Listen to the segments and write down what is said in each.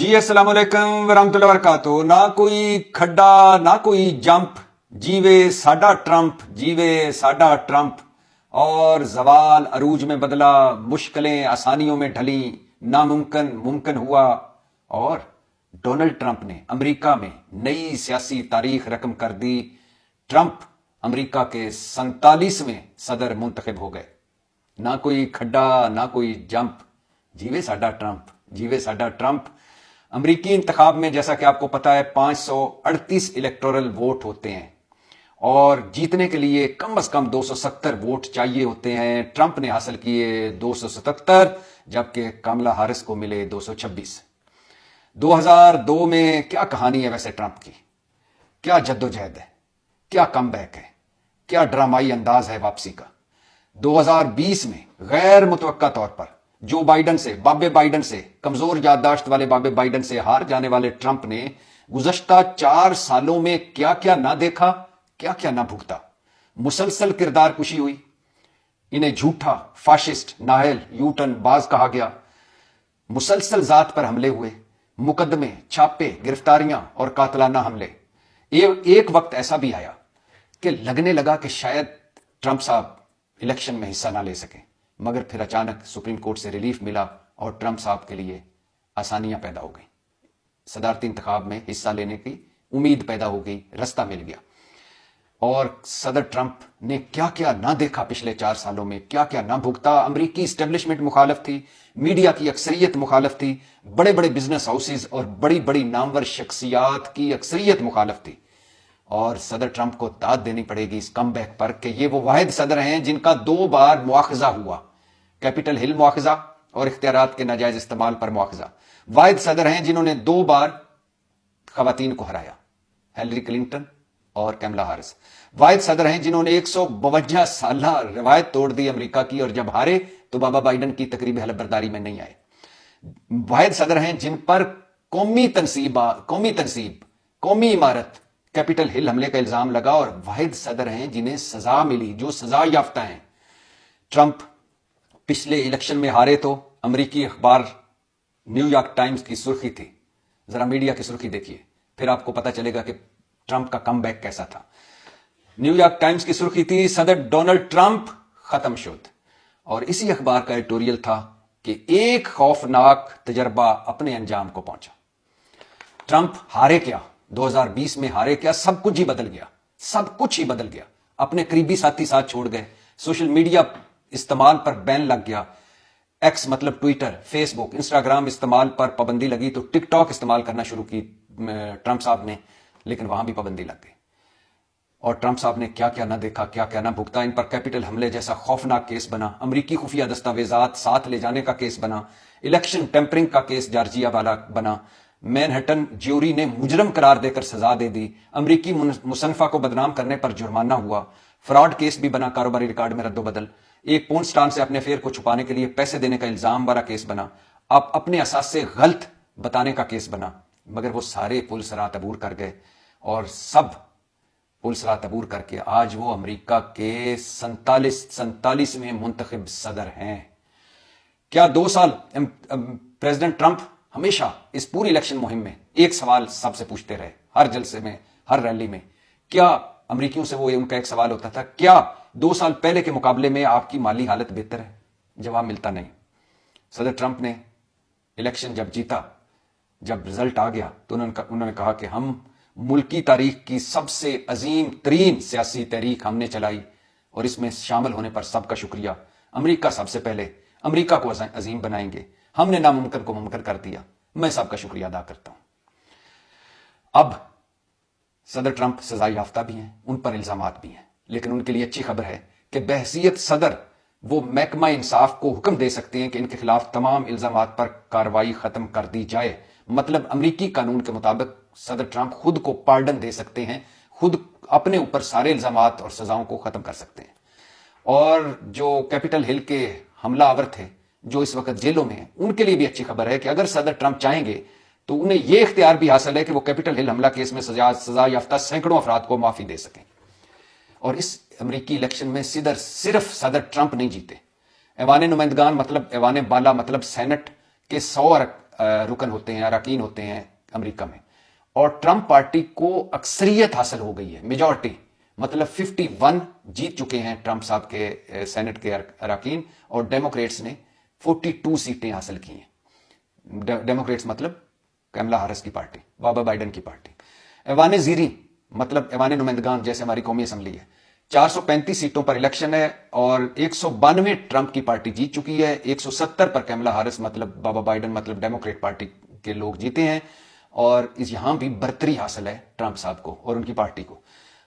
जी अस्सलाम वालेकुम वरहमतुल्लाहि वबरकातुहू। ना कोई खड्डा ना कोई जंप, जीवे साडा ट्रंप, जीवे साडा ट्रंप। और जवाल अरूज में बदला, मुश्किलें आसानियों में ढली, नामुमकिन मुमकिन हुआ। और डोनाल्ड ट्रंप ने अमेरिका में नई सियासी तारीख रकम कर दी। ट्रंप अमेरिका के 47वें सदर मुंतखब हो गए। ना कोई खड्डा ना कोई जंप, जीवे साडा ट्रंप, जीवे साडा ट्रंप। अमरीकी इंतखाब में जैसा कि आपको पता है 538 इलेक्टोरल वोट होते हैं और जीतने के लिए कम से कम 270 वोट चाहिए होते हैं। ट्रंप ने हासिल किए 277, जबकि कमला हारिस को मिले 226। 2002 में क्या कहानी है वैसे ट्रंप की, क्या जद्दोजहद है, क्या कमबैक है, क्या ड्रामाई अंदाज है वापसी का। 2020 में गैर मुतवक्का तौर पर जो बाइडन से, बाबे बाइडन से, कमजोर याददाश्त वाले बाबे बाइडन से हार जाने वाले ट्रंप ने गुज़श्ता 4 सालों में क्या क्या ना देखा, क्या क्या ना भुगता। मुसलसल किरदार कुशी हुई, इन्हें झूठा, फाशिस्ट, नाहल, यूटन बाज कहा गया। मुसलसल जात पर हमले हुए, मुकदमे, छापे, गिरफ्तारियां और कातलाना हमले। एक वक्त ऐसा भी आया कि लगने लगा कि शायद ट्रंप साहब इलेक्शन में हिस्सा ना ले सके, मगर फिर अचानक सुप्रीम कोर्ट से रिलीफ मिला और ट्रंप साहब के लिए आसानियां पैदा हो गई। सदारती इंतखाब में हिस्सा लेने की उम्मीद पैदा हो गई, रास्ता मिल गया। और सदर ट्रंप ने क्या क्या ना देखा पिछले 4 सालों में, क्या क्या ना भुगता। अमरीकी स्टैब्लिशमेंट मुखालफ थी, मीडिया की अक्सरियत मुखालफ थी, बड़े बड़े बिजनेस हाउसेज और बड़ी बड़ी नामवर शख्सियात की अक्सरियत मुखालफ थी। और सदर ट्रंप को दाद देनी पड़ेगी इस कमबैक पर कि ये वो वाहिद सदर हैं जिनका 2 बार मुआखजा हुआ, कैपिटल हिल मुआखजा और इख्तियारात के नाजायज इस्तेमाल पर मुआखजा। वाहिद सदर हैं जिन्होंने 2 बार खवातीन को हराया, हिलरी क्लिंटन और कमला हारिस। वाहिद सदर हैं जिन्होंने 152 साल रिवायत तोड़ दी अमेरिका की, और जब हारे तो बाबा बाइडन की तकरीब हलफबरदारी में नहीं आए। वाहिद सदर हैं जिन पर कौमी इमारत कैपिटल हिल हमले का इल्जाम लगा, और वाहिद सदर हैं जिन्हें सजा मिली, जो सजा याफ्ता हैं। ट्रंप पिछले इलेक्शन में हारे तो अमेरिकी अखबार न्यूयॉर्क टाइम्स की सुर्खी थी, जरा मीडिया की सुर्खी देखिए, फिर आपको पता चलेगा कि ट्रंप का कमबैक कैसा था। न्यूयॉर्क टाइम्स की सुर्खी थी, सदर डोनाल्ड ट्रंप खत्म शुद्ध। और इसी अखबार का एडिटोरियल था कि एक खौफनाक तजर्बा अपने अंजाम को पहुंचा। ट्रंप हारे क्या, 2020 में हारे क्या, सब कुछ ही बदल गया, सब कुछ ही बदल गया। अपने करीबी साथी साथ छोड़ गए, सोशल मीडिया इस्तेमाल पर बैन लग गया, एक्स मतलब ट्विटर, फेसबुक, इंस्टाग्राम इस्तेमाल पर पाबंदी लगी, तो टिकटॉक इस्तेमाल करना शुरू की ट्रंप साहब ने, लेकिन वहां भी पाबंदी लग गई। और ट्रंप साहब ने क्या क्या ना देखा, क्या क्या ना भुगता। इन पर कैपिटल हमले जैसा खौफनाक केस बना, अमरीकी खुफिया दस्तावेजात साथ ले जाने का केस बना, इलेक्शन टेम्परिंग का केस जॉर्जिया वाला बना, मैनहट्टन ज्यूरी ने मुजरम करार देकर सजा दे दी, अमरीकी मुसन्फा को बदनाम करने पर जुर्माना हुआ, फ्रॉड केस भी बना, कारोबारी रिकॉर्ड में रद्दोबदल, एक पोर्न स्टार से अपने अफेयर को छुपाने के लिए पैसे देने का इल्जाम वाला केस बना, अब अपने असास से गलत बताने का केस बना। मगर वो सारे पुलिस रात अबूर कर गए, और सब पुलिस रात अबूर करके आज वो अमेरिका के 47वें मुंतखब सदर हैं। क्या 2 साल प्रेसिडेंट ट्रंप हमेशा इस पूरी इलेक्शन मुहिम में एक सवाल सबसे पूछते रहे, हर जलसे में, हर रैली में, क्या अमरीकियों से वो उनका एक सवाल होता था, क्या 2 साल पहले के मुकाबले में आपकी माली हालत बेहतर है? जवाब मिलता नहीं। सदर ट्रंप ने इलेक्शन जब जीता, जब रिजल्ट आ गया, तो उन्होंने कहा कि हम मुल्की तारीख की सबसे अजीम तरीन सियासी तहरीक हमने चलाई, और इसमें शामिल होने पर सबका शुक्रिया। अमेरिका सबसे पहले, अमेरिका को अजीम बनाएंगे, हमने नामुमकिन को मुमकिन कर दिया, मैं सबका शुक्रिया अदा करता हूं। अब सदर ट्रंप सजा याफ्ता भी हैं, उन पर इल्जामात भी हैं, लेकिन उनके लिए अच्छी खबर है कि बहसीयत सदर वो महकमा इंसाफ को हुक्म दे सकते हैं कि इनके खिलाफ तमाम इल्जामात पर कार्रवाई खत्म कर दी जाए। मतलब अमरीकी कानून के मुताबिक सदर ट्रंप खुद को पार्डन दे सकते हैं, खुद अपने ऊपर सारे इल्जामात और सजाओं को खत्म कर सकते हैं। और जो कैपिटल हिल के हमलावर थे, जो इस वक्त जेलों में हैं, उनके लिए भी अच्छी खबर है कि अगर सदर ट्रंप चाहेंगे तो उन्हें यह इख्तियार भी हासिल है कि वो कैपिटल हिल हमला केस में सजा याफ्ता सैकड़ों अफराद को माफी दे सकें। और इस अमरीकी इलेक्शन में सिर्फ सदर ट्रंप नहीं जीते, ऐवान नुमाइंदगान मतलब ऐवान बाला मतलब सेनेट के 100 رکن ہوتے ہیں، اراکین ہوتے ہیں امریکہ میں، اور ٹرمپ پارٹی کو اکثریت حاصل ہو گئی ہے، میجورٹی، مطلب 51 جیت چکے ہیں ٹرمپ صاحب کے سینٹ کے اراکین، اور ڈیموکریٹس نے 42 سیٹیں حاصل کی ہیں۔ ڈیموکریٹس مطلب کملا ہیرس کی پارٹی، بابا بائیڈن کی پارٹی۔ ایوان زیریں مطلب ایوان نمائندگان جیسے ہماری قومی اسمبلی ہے، 435 سیٹوں پر الیکشن ہے، اور 192 ٹرمپ کی پارٹی جیت چکی ہے، 170 پر کملا ہیرس مطلب بابا بائیڈن مطلب ڈیموکریٹ پارٹی کے لوگ جیتے ہیں، اور یہاں بھی برتری حاصل ہے ٹرمپ صاحب کو اور ان کی پارٹی کو۔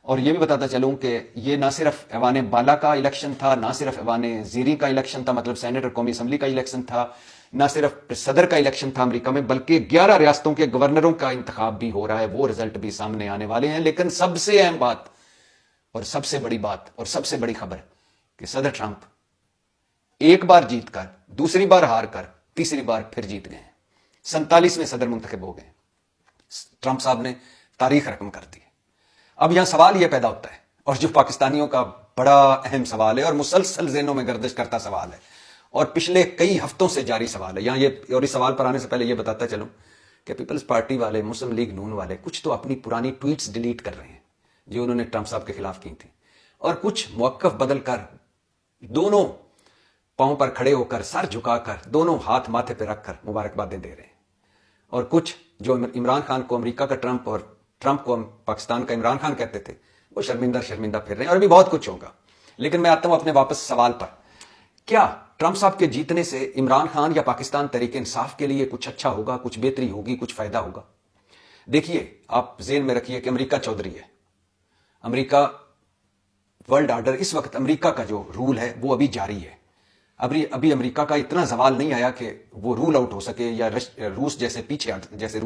اور یہ بھی بتاتا چلوں کہ یہ نہ صرف ایوان بالا کا الیکشن تھا، نہ صرف ایوان زیریں کا الیکشن تھا، مطلب سینٹ اور قومی اسمبلی کا الیکشن تھا، نہ صرف صدر کا الیکشن تھا امریکہ میں، بلکہ 11 ریاستوں کے گورنروں کا انتخاب بھی ہو رہا ہے، وہ رزلٹ بھی سامنے آنے والے ہیں۔ لیکن سب سے اہم بات اور سب سے بڑی بات اور سب سے بڑی خبر کہ صدر ٹرمپ ایک بار جیت کر، دوسری بار ہار کر، تیسری بار پھر جیت گئے ہیں، 47ویں صدر منتخب ہو گئے۔ ٹرمپ صاحب نے تاریخ رقم کر دی۔ اب یہاں سوال یہ پیدا ہوتا ہے، اور جو پاکستانیوں کا بڑا اہم سوال ہے اور مسلسل ذہنوں میں گردش کرتا سوال ہے، اور پچھلے کئی ہفتوں سے جاری سوال ہے، یہاں یہ، اور اس سوال پر آنے سے پہلے یہ بتاتا چلوں کہ پیپلز پارٹی والے، مسلم لیگ نون والے کچھ تو اپنی پرانی ٹویٹس ڈیلیٹ کر رہے ہیں جو انہوں نے ٹرمپ صاحب کے خلاف کی تھی، اور کچھ موقف بدل کر، دونوں پاؤں پر کھڑے ہو کر، سر جھکا کر، دونوں ہاتھ ماتھے پہ رکھ کر مبارکبادیں دے رہے ہیں، اور کچھ جو عمران خان کو امریکہ کا ٹرمپ اور ٹرمپ کو پاکستان کا عمران خان کہتے تھے، وہ شرمندہ پھر رہے ہیں، اور بھی بہت کچھ ہوگا۔ لیکن میں آتا ہوں اپنے واپس سوال پر، کیا ٹرمپ صاحب کے جیتنے سے عمران خان یا پاکستان تحریک انصاف کے لیے کچھ اچھا ہوگا، کچھ بہتری ہوگی، کچھ فائدہ ہوگا؟ دیکھیے، آپ ذہن میں رکھیے کہ امریکہ چودھری ہے، امریکہ ورلڈ آرڈر، اس وقت امریکہ کا جو رول ہے وہ ابھی جاری ہے، ابھی امریکہ کا اتنا زوال نہیں آیا کہ وہ رول آؤٹ ہو سکے، یا روس جیسے پیچھے جیسے